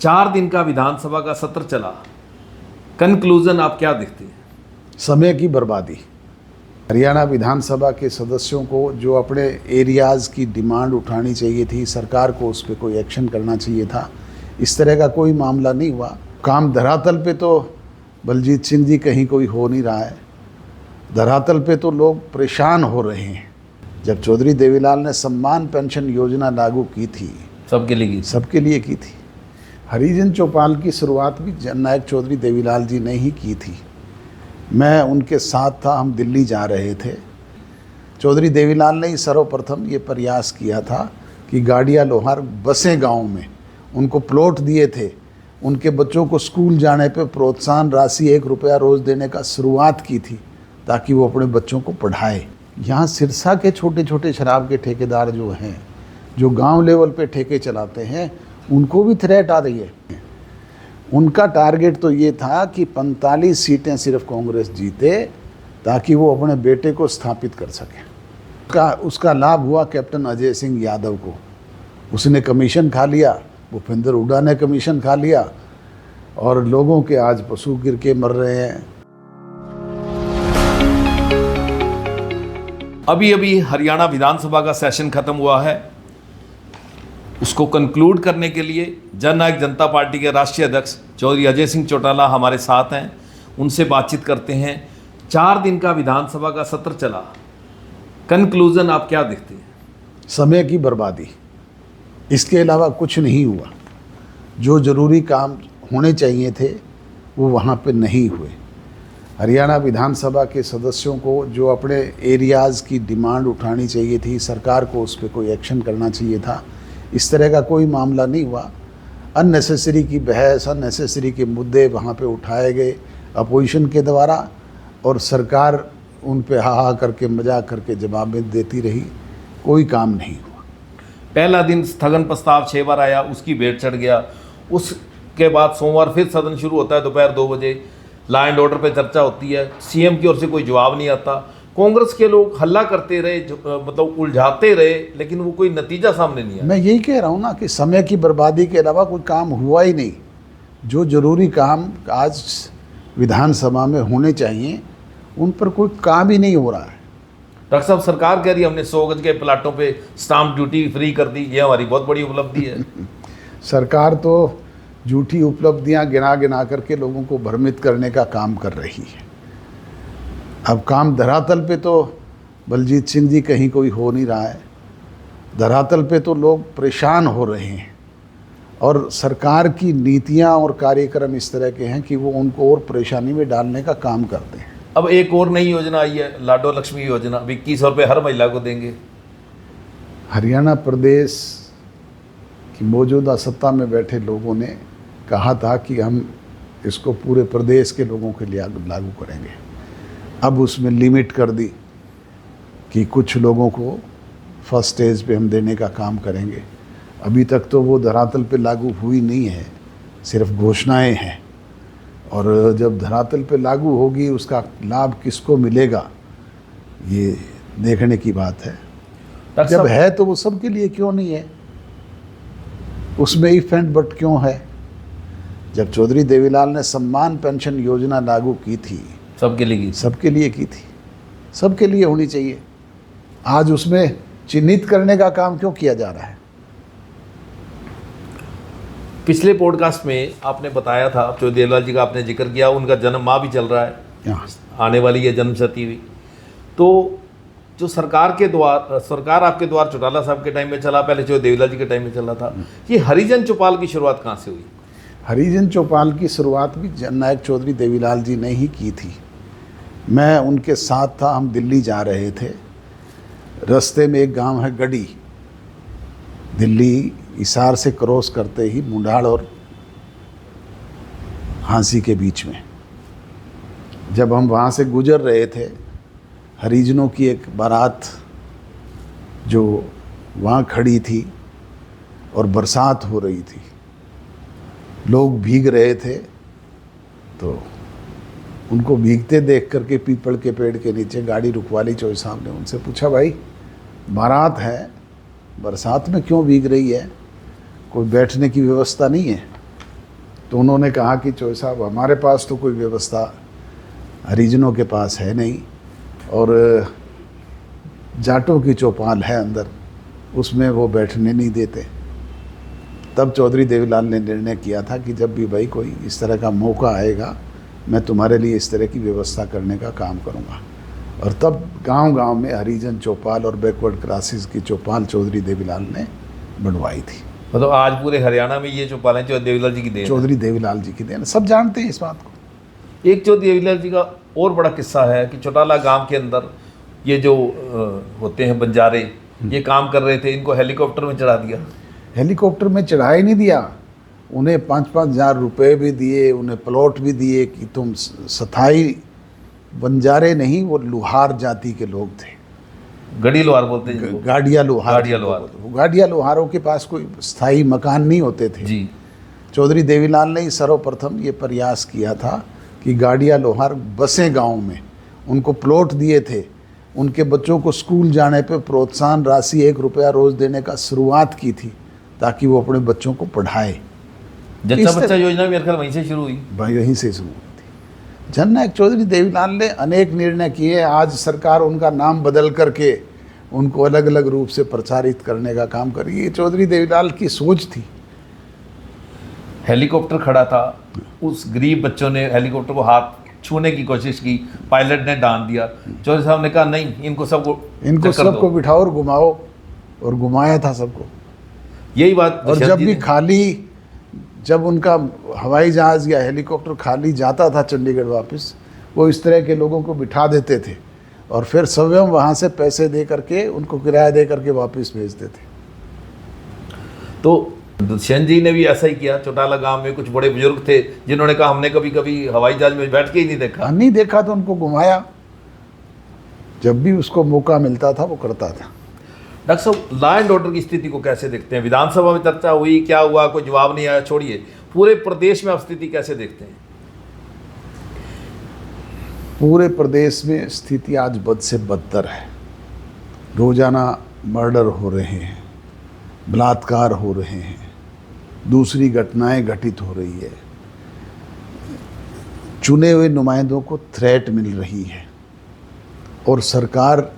4 दिन का विधानसभा का सत्र चला, कंक्लूजन आप क्या देखते हैं? समय की बर्बादी। हरियाणा विधानसभा के सदस्यों को जो अपने एरियाज़ की डिमांड उठानी चाहिए थी, सरकार को उस पर कोई एक्शन करना चाहिए था, इस तरह का कोई मामला नहीं हुआ। काम धरातल पे तो बलजीत सिंह जी कहीं कोई हो नहीं रहा है। धरातल पे तो लोग परेशान हो रहे हैं। जब चौधरी देवीलाल ने सम्मान पेंशन योजना लागू की थी, सबके लिए की थी। हरिजन चौपाल की शुरुआत भी जननायक चौधरी देवीलाल जी ने ही की थी। मैं उनके साथ था, हम दिल्ली जा रहे थे। चौधरी देवीलाल ने ही सर्वप्रथम ये प्रयास किया था कि गाड़िया लोहार बसें गांव में उनको प्लॉट दिए थे। उनके बच्चों को स्कूल जाने पे प्रोत्साहन राशि 1 रुपया रोज़ देने का शुरुआत की थी ताकि वो अपने बच्चों को पढ़ाए। यहाँ सिरसा के छोटे छोटे शराब के ठेकेदार जो हैं, जो गांव लेवल पे ठेके चलाते हैं, उनको भी थ्रेट आ रही है। उनका टारगेट तो ये था कि 45 सीटें सिर्फ कांग्रेस जीते ताकि वो अपने बेटे को स्थापित कर सके। उसका लाभ हुआ कैप्टन अजय सिंह यादव को। उसने कमीशन खा लिया, भूपेंद्र हुड्डा ने कमीशन खा लिया और लोगों के आज पशु गिर के मर रहे हैं। अभी अभी हरियाणा विधानसभा का सेशन खत्म हुआ है। उसको कंक्लूड करने के लिए जननायक जनता पार्टी के राष्ट्रीय अध्यक्ष चौधरी अजय सिंह चौटाला हमारे साथ हैं। उनसे बातचीत करते हैं। 4 दिन का विधानसभा का सत्र चला, कंक्लूजन आप क्या देखते हैं? समय की बर्बादी, इसके अलावा कुछ नहीं हुआ। जो ज़रूरी काम होने चाहिए थे वो वहाँ पे नहीं हुए। हरियाणा विधानसभा के सदस्यों को जो अपने एरियाज़ की डिमांड उठानी चाहिए थी, सरकार को उस पर कोई एक्शन करना चाहिए था, इस तरह का कोई मामला नहीं हुआ। अननेसेसरी की बहस, अननेसेसरी के मुद्दे वहाँ पे उठाए गए अपोजिशन के द्वारा और सरकार उन पे हा करके मजाक करके जवाब देती रही। कोई काम नहीं हुआ। पहला दिन स्थगन प्रस्ताव 6 बार आया, उसकी भेंट चढ़ गया। उसके बाद सोमवार फिर सदन शुरू होता है, दोपहर 2 बजे लॉ एंड ऑर्डर पे चर्चा होती है। सीएम की ओर से कोई जवाब नहीं आता। कांग्रेस के लोग हल्ला करते रहे, मतलब उलझाते रहे, लेकिन वो कोई नतीजा सामने नहीं आया। मैं यही कह रहा हूँ ना कि समय की बर्बादी के अलावा कोई काम हुआ ही नहीं। जो ज़रूरी काम आज विधानसभा में होने चाहिए उन पर कोई काम ही नहीं हो रहा है। डॉक्टर साहब, सरकार कह रही है हमने 100 गज के प्लाटों पे स्टाम्प ड्यूटी फ्री कर दी, ये हमारी बहुत बड़ी उपलब्धि है। सरकार तो झूठी उपलब्धियां गिना गिना करके लोगों को भ्रमित करने का काम कर रही है। अब काम धरातल पे तो बलजीत सिंह जी कहीं कोई हो नहीं रहा है। धरातल पे तो लोग परेशान हो रहे हैं और सरकार की नीतियां और कार्यक्रम इस तरह के हैं कि वो उनको और परेशानी में डालने का काम करते हैं। अब एक और नई योजना आई है, लाडो लक्ष्मी योजना। 2100 रुपये हर महिला को देंगे। हरियाणा प्रदेश की मौजूदा सत्ता में बैठे लोगों ने कहा था कि हम इसको पूरे प्रदेश के लोगों के लिए लागू करेंगे। अब उसमें लिमिट कर दी कि कुछ लोगों को फर्स्ट स्टेज पे हम देने का काम करेंगे। अभी तक तो वो धरातल पे लागू हुई नहीं है, सिर्फ घोषणाएं हैं। और जब धरातल पे लागू होगी उसका लाभ किसको मिलेगा ये देखने की बात है। जब है तो वो सबके लिए क्यों नहीं है? उसमें इफ एंड बट क्यों है? जब चौधरी देवीलाल ने सम्मान पेंशन योजना लागू की थी, सबके लिए की थी, सबके लिए होनी चाहिए। आज उसमें चिन्हित करने का काम क्यों किया जा रहा है? पिछले पॉडकास्ट में आपने बताया था, चौधरी देवीलाल जी का आपने जिक्र किया, उनका जन्म माह भी चल रहा है, आने वाली है जन्मशती भी। तो जो सरकार आपके द्वार चौटाला साहब के टाइम में चला, पहले चौधरी देवीलाल जी के टाइम में चला था, ये हरिजन चौपाल की शुरुआत कहाँ से हुई? हरिजन चौपाल की शुरुआत भी जननायक चौधरी देवीलाल जी ने ही की थी। मैं उनके साथ था, हम दिल्ली जा रहे थे। रास्ते में एक गांव है गढ़ी, दिल्ली हिसार से क्रॉस करते ही मुंडाल और हांसी के बीच में। जब हम वहाँ से गुजर रहे थे, हरिजनों की एक बारात जो वहाँ खड़ी थी और बरसात हो रही थी, लोग भीग रहे थे, तो उनको भीगते देख करके पीपल के पेड़ के नीचे गाड़ी रुकवा ली चौधरी साहब ने। उनसे पूछा, भाई बारात है, बरसात में क्यों भीग रही है? कोई बैठने की व्यवस्था नहीं है? तो उन्होंने कहा कि चौधरी साहब हमारे पास तो कोई व्यवस्था हरिजनों के पास है नहीं, और जाटों की चौपाल है अंदर, उसमें वो बैठने नहीं देते। तब चौधरी देवीलाल ने निर्णय किया था कि जब भी भाई कोई इस तरह का मौका आएगा, मैं तुम्हारे लिए इस तरह की व्यवस्था करने का काम करूँगा। और तब गांव-गांव में हरिजन चौपाल और बैकवर्ड क्लासेस की चौपाल चौधरी देवीलाल ने बनवाई थी। मतलब आज पूरे हरियाणा में ये चौपालें चौधरी देवीलाल जी की देन है। चौधरी देवीलाल जी की देन, सब जानते हैं इस बात को। एक चौधरी देवीलाल जी का और बड़ा किस्सा है कि चौटाला गांव के अंदर ये जो होते हैं बंजारे, ये काम कर रहे थे, इनको हेलीकॉप्टर में चढ़ा दिया। हेलीकॉप्टर में चढ़ा ही नहीं दिया, उन्हें 5-5 हज़ार रुपये भी दिए, उन्हें प्लॉट भी दिए कि तुम स्थाई बंजारे नहीं, वो लुहार जाति के लोग थे, गड़ी लोहार बोलते हैं जिनको। गाड़िया लुहार। गाड़िया लोहार। वो गाड़िया लुहारों के पास कोई स्थाई मकान नहीं होते थे जी। चौधरी देवीलाल ने ही सर्वप्रथम ये प्रयास किया था कि गाड़िया लोहार बसें गांव में, उनको प्लॉट दिए थे, उनके बच्चों को स्कूल जाने पे प्रोत्साहन राशि 1 रुपया रोज़ देने का शुरुआत की थी, ताकि वो अपने बच्चों को पढ़ाए। जच्चा बच्चा योजना मेरे ख्याल वहीं से शुरू हुई। भाई यहीं से शुरू हुई थी। जननायक चौधरी देवीलाल ने अनेक निर्णय किए। आज सरकार उनका नाम बदल करके उनको अलग अलग रूप से प्रचारित करने का काम कर रही है। ये चौधरी देवीलाल की सोच थी। हेलीकॉप्टर खड़ा था, उस गरीब बच्चों ने हेलीकॉप्टर को हाथ छूने की कोशिश की, पायलट ने डांट दिया। चौधरी साहब ने कहा नहीं, इनको सबको बिठाओ और घुमाओ, और घुमाया था सबको। यही बात। और जब उनका हवाई जहाज़ या हेलीकॉप्टर खाली जाता था चंडीगढ़ वापस, वो इस तरह के लोगों को बिठा देते थे और फिर स्वयं वहाँ से पैसे दे करके, उनको किराया दे करके वापस भेजते थे। तो दुष्यंत जी ने भी ऐसा ही किया। चौटाला गांव में कुछ बड़े बुजुर्ग थे जिन्होंने कहा हमने कभी कभी हवाई जहाज में बैठ के ही नहीं देखा। नहीं देखा तो उनको घुमाया, जब भी उसको मौका मिलता था वो करता था। डॉक्टर साहब, लॉ एंड ऑर्डर की स्थिति को कैसे देखते हैं? विधानसभा में चर्चा हुई, क्या हुआ, कोई जवाब नहीं आया, छोड़िए, पूरे प्रदेश में आप स्थिति कैसे देखते हैं? पूरे प्रदेश में स्थिति आज बद से बदतर है। रोजाना मर्डर हो रहे हैं, बलात्कार हो रहे हैं, दूसरी घटनाएं घटित हो रही है, चुने हुए नुमाइंदों को थ्रेट मिल रही है, और सरकार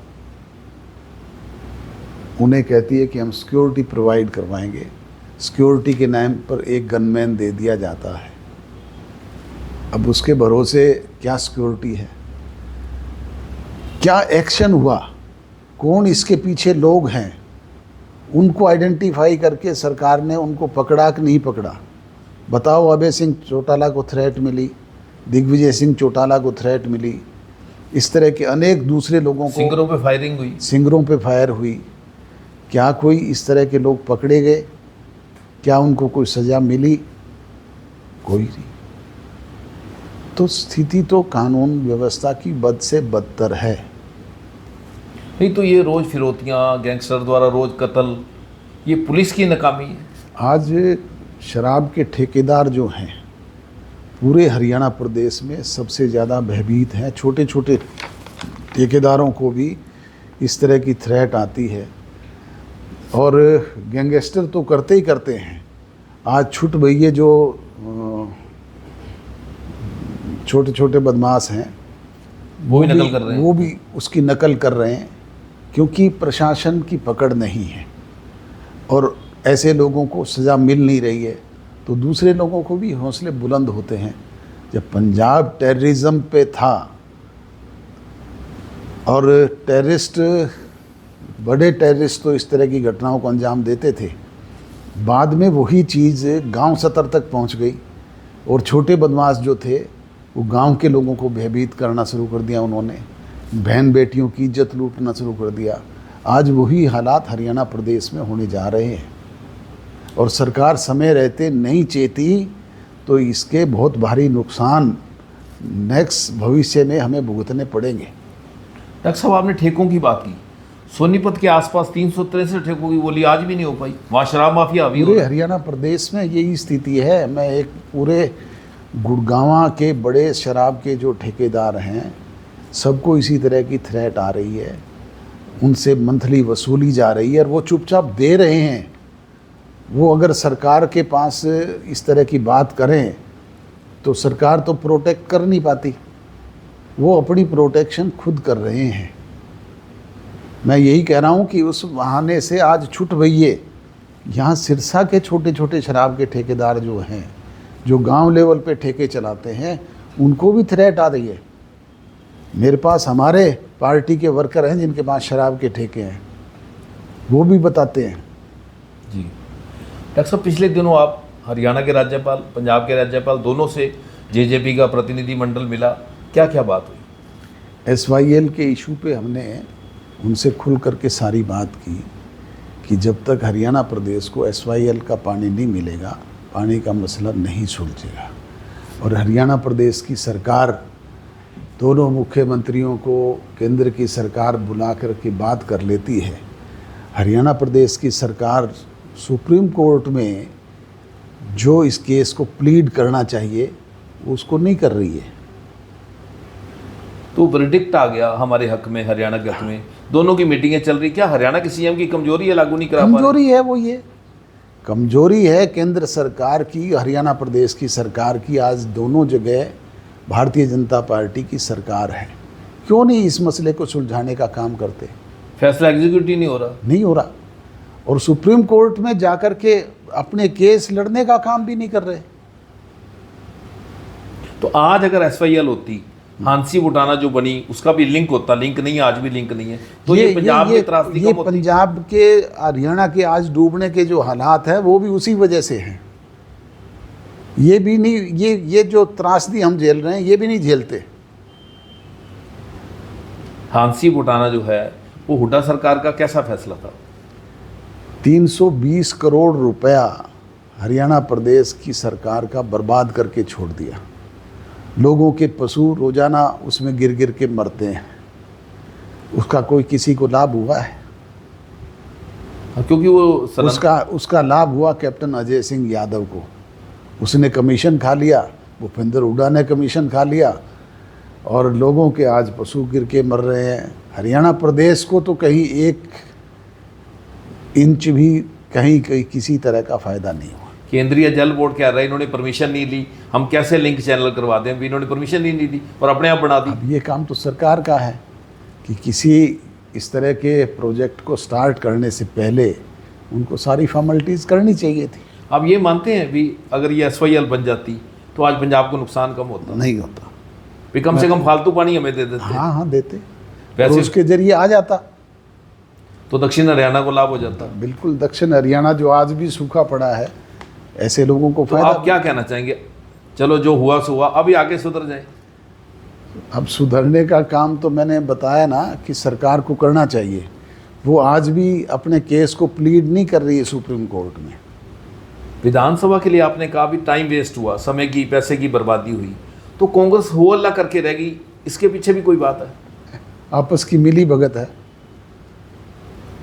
उन्हें कहती है कि हम सिक्योरिटी प्रोवाइड करवाएंगे। सिक्योरिटी के नाम पर एक गनमैन दे दिया जाता है। अब उसके भरोसे क्या सिक्योरिटी है, क्या एक्शन हुआ, कौन इसके पीछे लोग हैं, उनको आइडेंटिफाई करके सरकार ने उनको पकड़ा कि नहीं पकड़ा? बताओ, अभय सिंह चौटाला को थ्रेट मिली, दिग्विजय सिंह चौटाला को थ्रेट मिली, इस तरह के अनेक दूसरे लोगों को सिंगरों पे फायरिंग हुई, सिंगरों पे फायर हुई। क्या कोई इस तरह के लोग पकड़े गए? क्या उनको कोई सज़ा मिली? कोई नहीं। तो स्थिति तो कानून व्यवस्था की बद से बदतर है। नहीं तो ये रोज़ फिरौतियाँ, गैंगस्टर द्वारा रोज़ कत्ल, ये पुलिस की नाकामी है। आज शराब के ठेकेदार जो हैं पूरे हरियाणा प्रदेश में सबसे ज़्यादा भयभीत हैं। छोटे छोटे ठेकेदारों को भी इस तरह की थ्रेट आती है, और गैंगस्टर तो करते ही करते हैं। आज छुट भैये जो छोटे छोटे बदमाश हैं वो भी नकल कर रहे हैं, वो भी उसकी नकल कर रहे हैं, क्योंकि प्रशासन की पकड़ नहीं है और ऐसे लोगों को सज़ा मिल नहीं रही है, तो दूसरे लोगों को भी हौसले बुलंद होते हैं। जब पंजाब टेररिज्म पे था और टेररिस्ट, बड़े टेररिस्ट तो इस तरह की घटनाओं को अंजाम देते थे, बाद में वही चीज़ गांव स्तर तक पहुंच गई और छोटे बदमाश जो थे वो गांव के लोगों को भयभीत करना शुरू कर दिया। उन्होंने बहन बेटियों की इज्जत लूटना शुरू कर दिया। आज वही हालात हरियाणा प्रदेश में होने जा रहे हैं, और सरकार समय रहते नहीं चेती तो इसके बहुत भारी नुकसान नेक्स्ट भविष्य में हमें भुगतने पड़ेंगे। डॉक्टर साहब, आपने ठेकों की बात की। सोनीपत के आसपास 363 ठेकों की बोली आज भी नहीं हो पाई। वहाँ शराब माफिया अभी पूरे हरियाणा प्रदेश में यही स्थिति है। मैं एक पूरे गुड़गांव के बड़े शराब के जो ठेकेदार हैं सबको इसी तरह की थ्रेट आ रही है, उनसे मंथली वसूली जा रही है और वो चुपचाप दे रहे हैं। वो अगर सरकार के पास इस तरह की बात करें तो सरकार तो प्रोटेक्ट कर नहीं पाती, वो अपनी प्रोटेक्शन खुद कर रहे हैं। मैं यही कह रहा हूँ कि उस बहाने से आज छुट भइये यहाँ सिरसा के छोटे छोटे शराब के ठेकेदार जो हैं, जो गांव लेवल पे ठेके चलाते हैं, उनको भी थ्रेट आ रही है। मेरे पास हमारे पार्टी के वर्कर हैं जिनके पास शराब के ठेके हैं, वो भी बताते हैं। जी डॉक्टर साहब, पिछले दिनों आप हरियाणा के राज्यपाल, पंजाब के राज्यपाल, दोनों से जेजेपी का प्रतिनिधिमंडल मिला, क्या क्या बात हुई? SYL के इशू पे हमने उनसे खुल करके सारी बात की कि जब तक हरियाणा प्रदेश को SYL का पानी नहीं मिलेगा, पानी का मसला नहीं सुलझेगा। और हरियाणा प्रदेश की सरकार दोनों मुख्यमंत्रियों को केंद्र की सरकार बुला कर के बात कर लेती है। हरियाणा प्रदेश की सरकार सुप्रीम कोर्ट में जो इस केस को प्लीड करना चाहिए उसको नहीं कर रही है। तो वर्डिक्ट आ गया हमारे हक में, हरियाणा के हक में, दोनों की मीटिंगें चल रही। क्या हरियाणा की सीएम की कमजोरी है, लागू नहीं करा पा रहे? कमजोरी है वो, ये कमजोरी है केंद्र सरकार की, हरियाणा प्रदेश की सरकार की। आज दोनों जगह भारतीय जनता पार्टी की सरकार है, क्यों नहीं इस मसले को सुलझाने का काम करते? फैसला एग्जीक्यूटिव नहीं हो रहा। और सुप्रीम कोर्ट में जाकर के अपने केस लड़ने का काम भी नहीं कर रहे। तो आज अगर SYL होती, हांसी बुटाना जो बनी, उसका भी लिंक होता, लिंक नहीं है, आज भी लिंक नहीं है, तो ये पंजाब में त्रासदी कम होती। पंजाब के, हरियाणा के आज डूबने के जो हालात है वो भी उसी वजह से हैं। ये भी नहीं, ये जो त्रासदी हम झेल रहे हैं ये भी नहीं झेलते। हांसी बुटाना जो है वो हुड्डा सरकार का कैसा फैसला था? 320 करोड़ रुपया हरियाणा प्रदेश की सरकार का बर्बाद करके छोड़ दिया। लोगों के पशु रोजाना उसमें गिर गिर के मरते हैं, उसका कोई किसी को लाभ हुआ है? क्योंकि वो उसका लाभ हुआ कैप्टन अजय सिंह यादव को। उसने कमीशन खा लिया, भूपेंद्र हुड्डा ने कमीशन खा लिया, और लोगों के आज पशु गिर के मर रहे हैं। हरियाणा प्रदेश को तो कहीं 1 इंच भी कहीं किसी तरह का फ़ायदा नहीं हुआ। केंद्रीय जल बोर्ड कह रहा है इन्होंने परमिशन नहीं ली, हम कैसे लिंक चैनल करवा दें, इन्होंने परमिशन नहीं दी और अपने आप बना दी। अब ये काम तो सरकार का है कि किसी इस तरह के प्रोजेक्ट को स्टार्ट करने से पहले उनको सारी फॉर्मेलिटीज़ करनी चाहिए थी। आप ये मानते हैं भी अगर ये SYL बन जाती तो आज पंजाब को नुकसान कम होता? नहीं होता, भी कम से कम फालतू पानी हमें दे देते। हाँ देते, वैसे और उसके जरिए आ जाता तो दक्षिण हरियाणा को लाभ हो जाता। बिल्कुल, दक्षिण हरियाणा जो आज भी सूखा पड़ा है, ऐसे लोगों को तो फायदा। आप क्या कहना चाहेंगे? चलो जो हुआ सो हुआ, अभी आगे सुधर जाए। अब सुधरने का काम तो मैंने बताया ना कि सरकार को करना चाहिए। वो आज भी अपने केस को प्लीड नहीं कर रही है सुप्रीम कोर्ट में। विधानसभा के लिए आपने कहा भी टाइम वेस्ट हुआ, समय की, पैसे की बर्बादी हुई, तो कांग्रेस हो अल्लाह करके रहेगी, इसके पीछे भी कोई बात है? आपस की मिली भगत है,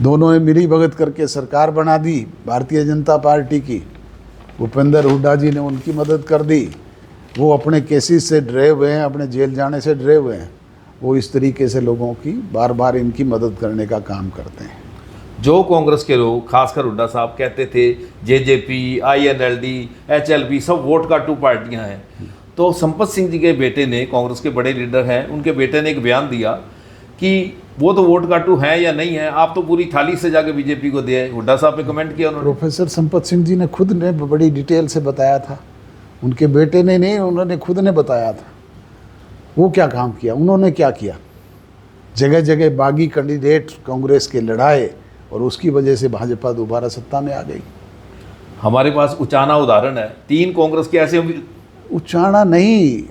दोनों ने मिली भगत करके सरकार बना दी भारतीय जनता पार्टी की। भूपेंद्र हुड्डा जी ने उनकी मदद कर दी, वो अपने केसेस से डरे हुए हैं, अपने जेल जाने से डरे हुए हैं। वो इस तरीके से लोगों की बार बार इनकी मदद करने का काम करते हैं। जो कांग्रेस के लोग, खासकर हुड्डा साहब कहते थे जेजेपी, INLD, HLP सब वोट का 2 पार्टियां हैं, तो संपत सिंह जी के बेटे ने, कांग्रेस के बड़े लीडर हैं, उनके बेटे ने एक बयान दिया कि वो तो वोट काटू है या नहीं है, आप तो पूरी थाली से जाके बीजेपी को दिए। हुड्डा साहब पे कमेंट किया उन्होंने। प्रोफेसर संपत सिंह जी ने खुद ने बड़ी डिटेल से बताया था, उनके बेटे ने नहीं, उन्होंने खुद ने बताया था। वो क्या काम किया, उन्होंने क्या किया? जगह जगह बागी कैंडिडेट कांग्रेस के लड़ाए और उसकी वजह से भाजपा दोबारा सत्ता में आ गई। हमारे पास उचाना उदाहरण है, 3 कांग्रेस के ऐसे। उचाना नहीं,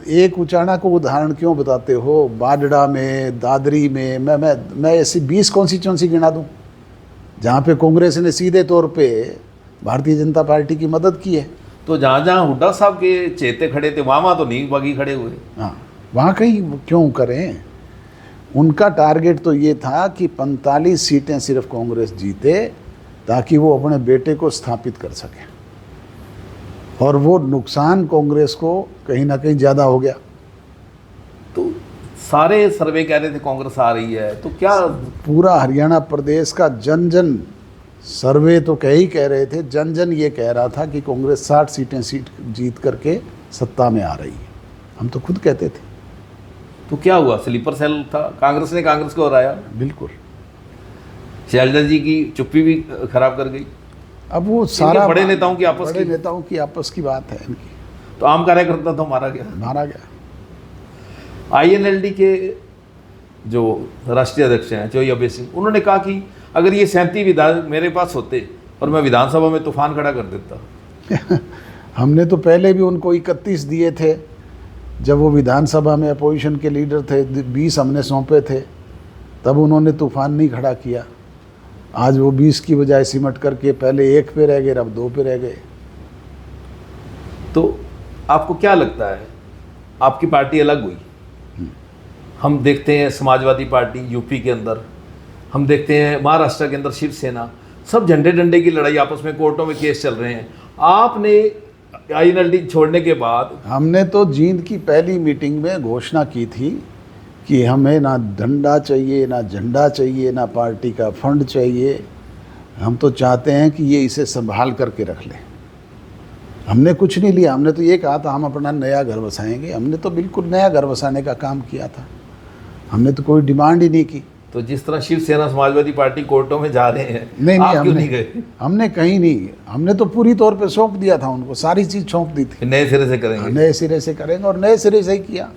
एक उचाना को उदाहरण क्यों बताते हो? बाडड़ा में, दादरी में, मैं ऐसी 20 कॉन्स्टिट्यूंसी गिना दूं जहाँ पे कांग्रेस ने सीधे तौर पे भारतीय जनता पार्टी की मदद की है। तो जहाँ जहाँ हुड्डा साहब के चेते खड़े थे वहाँ तो नहीं बागी खड़े हुए। हाँ, वहाँ कहीं क्यों करें? उनका टारगेट तो ये था कि 45 सीटें सिर्फ कांग्रेस जीते ताकि वो अपने बेटे को स्थापित कर सके, और वो नुकसान कांग्रेस को कहीं ना कहीं ज़्यादा हो गया। तो सारे सर्वे कह रहे थे कांग्रेस आ रही है, तो क्या पूरा हरियाणा प्रदेश का जन जन सर्वे तो कह रहे थे, जन जन ये कह रहा था कि कांग्रेस 60 सीटें जीत करके सत्ता में आ रही है। हम तो खुद कहते थे। तो क्या हुआ, स्लीपर सेल था, कांग्रेस ने कांग्रेस को हराया, बिल्कुल। शैलजा जी की चुप्पी भी खराब कर गई। अब वो सारा बड़े नेताओं की आपस बड़े की नेताओं की आपस की बात है इनकी। तो आम कार्यकर्ता तो मारा गया। मारा गया। INLD के जो राष्ट्रीय अध्यक्ष हैं चौधरी अजय सिंह, उन्होंने कहा कि अगर ये 37 विधायक मेरे पास होते और मैं विधानसभा में तूफान खड़ा कर देता। हमने तो पहले भी उनको 31 दिए थे जब वो विधानसभा में अपोजिशन के लीडर थे, 20 हमने सौंपे थे, तब उन्होंने तूफान नहीं खड़ा किया। आज वो 20 की बजाय सिमट करके पहले 1 पे रह गए, अब 2 पे रह गए। तो आपको क्या लगता है, आपकी पार्टी अलग हुई, हम देखते हैं समाजवादी पार्टी यूपी के अंदर, हम देखते हैं महाराष्ट्र के अंदर शिवसेना, सब झंडे डंडे की लड़ाई, आपस में कोर्टों में केस चल रहे हैं। आपने INLD छोड़ने के बाद, हमने तो जींद की पहली मीटिंग में घोषणा की थी कि हमें ना डंडा चाहिए, ना झंडा चाहिए, ना पार्टी का फंड चाहिए। हम तो चाहते हैं कि ये इसे संभाल करके रख लें। हमने कुछ नहीं लिया, हमने तो ये कहा था हम अपना नया घर बसाएंगे। हमने तो बिल्कुल नया घर बसाने का काम किया था, हमने तो कोई डिमांड ही नहीं की। तो जिस तरह शिवसेना समाजवादी पार्टी कोर्टों में जा रहे हैं, नहीं, आप क्यों हमने नहीं गए? हमने कहीं नहीं, हमने तो पूरी तौर पे सौंप दिया था उनको, सारी चीज़ सौंप दी थी। नए सिरे से करेंगे, नए सिरे से करेंगे और नए सिरे से ही किया।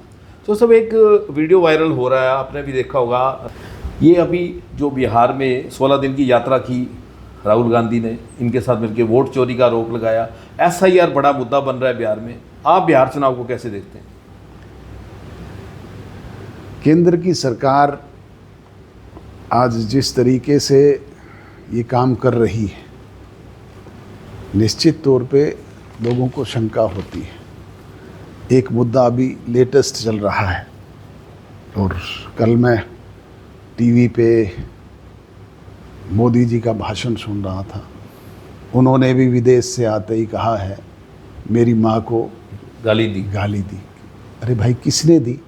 तो सब एक वीडियो वायरल हो रहा है, आपने भी देखा होगा। ये अभी जो बिहार में 16 दिन की यात्रा की राहुल गांधी ने, इनके साथ मिलकर वोट चोरी का आरोप लगाया, SIR बड़ा मुद्दा बन रहा है बिहार में। आप बिहार चुनाव को कैसे देखते हैं? केंद्र की सरकार आज जिस तरीके से ये काम कर रही है, निश्चित तौर पे लोगों को शंका होती है। एक मुद्दा अभी लेटेस्ट चल रहा है और कल मैं टीवी पे मोदी जी का भाषण सुन रहा था। उन्होंने भी विदेश से आते ही कहा है मेरी माँ को गाली दी। अरे भाई, किसने दी?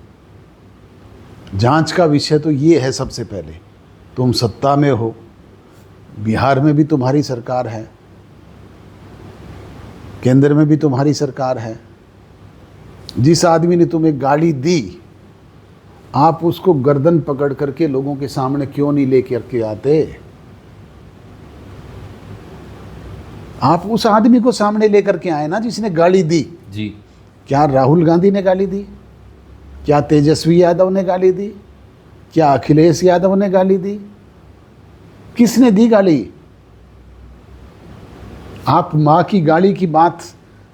जांच का विषय तो ये है सबसे पहले। तुम सत्ता में हो, बिहार में भी तुम्हारी सरकार है, केंद्र में भी तुम्हारी सरकार है। जिस आदमी ने तुम्हें गाली दी, आप उसको गर्दन पकड़ करके लोगों के सामने क्यों नहीं लेकर के आते? आप उस आदमी को सामने लेकर के आए ना जिसने गाली दी जी। क्या राहुल गांधी ने गाली दी? क्या तेजस्वी यादव ने गाली दी? क्या अखिलेश यादव ने गाली दी? किसने दी गाली? आप माँ की गाली की बात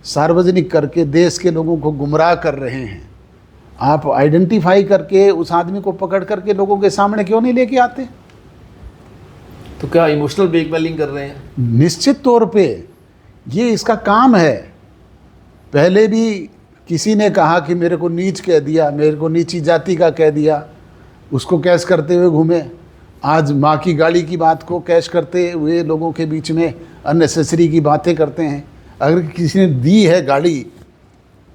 सार्वजनिक करके देश के लोगों को गुमराह कर रहे हैं। आप आइडेंटिफाई करके उस आदमी को पकड़ करके लोगों के सामने क्यों नहीं लेके आते? तो क्या इमोशनल ब्लैकमेलिंग कर रहे हैं? निश्चित तौर पे ये इसका काम है। पहले भी किसी ने कहा कि मेरे को नीच कह दिया, मेरे को नीची जाति का कह दिया, उसको कैश करते हुए घूमे। आज माँ की गाली की बात को कैश करते हुए लोगों के बीच में अननेसेसरी की बातें करते हैं। अगर किसी ने दी है गाली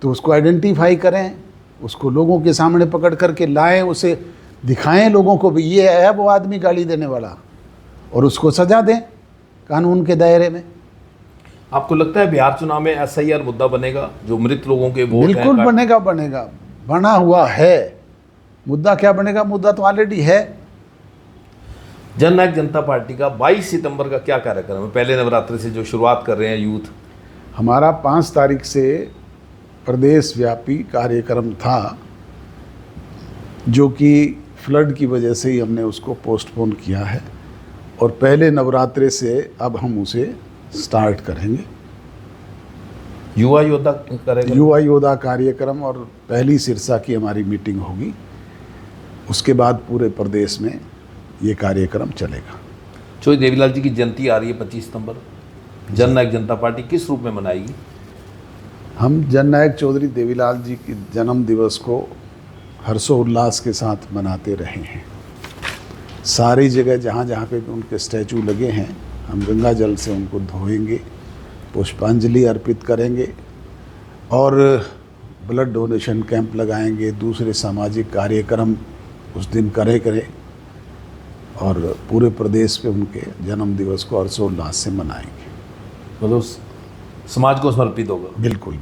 तो उसको आइडेंटिफाई करें, उसको लोगों के सामने पकड़ करके लाएं, उसे दिखाएं लोगों को भी ये है वो आदमी गाली देने वाला, और उसको सजा दें कानून के दायरे में। आपको लगता है बिहार चुनाव में SIR मुद्दा बनेगा, जो मृत लोगों के वोट हैं? बिल्कुल बनेगा, बना हुआ है। मुद्दा क्या बनेगा? मुद्दा तो ऑलरेडी है। जननायक जनता पार्टी का 22 सितंबर का क्या कार्यक्रम है? पहले नवरात्रि से जो शुरुआत कर रहे हैं यूथ, हमारा 5 तारीख से प्रदेश व्यापी कार्यक्रम था, जो कि फ्लड की वजह से ही हमने उसको पोस्टपोन किया है, और पहले नवरात्रि से अब हम उसे स्टार्ट करेंगे। युवा योद्धा करेगा? युवा योद्धा कार्यक्रम, और पहली सिरसा की हमारी मीटिंग होगी। उसके बाद पूरे प्रदेश में ये कार्यक्रम चलेगा। चौधरी देवीलाल जी की जयंती आ रही है 25 सितंबर, जननायक जनता पार्टी किस रूप में मनाएगी? हम जननायक चौधरी देवीलाल जी के जन्म दिवस को हर्षोल्लास के साथ मनाते रहे हैं। सारी जगह जहाँ जहाँ पे भी उनके स्टैचू लगे हैं, हम गंगा जल से उनको धोएंगे, पुष्पांजलि अर्पित करेंगे और ब्लड डोनेशन कैंप लगाएंगे, दूसरे सामाजिक कार्यक्रम उस दिन करें और पूरे प्रदेश पे उनके जन्म दिवस को हर्षोल्लास से मनाएंगे। मतलब समाज को समर्पित होगा? बिल्कुल।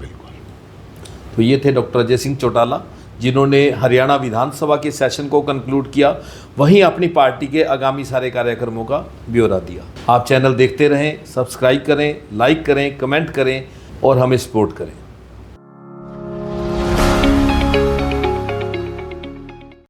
तो ये थे डॉक्टर अजय सिंह चौटाला, जिन्होंने हरियाणा विधानसभा के सेशन को कंक्लूड किया, वहीं अपनी पार्टी के आगामी सारे कार्यक्रमों का ब्यौरा दिया। आप चैनल देखते रहें, सब्सक्राइब करें, लाइक करें, कमेंट करें और हमें सपोर्ट करें।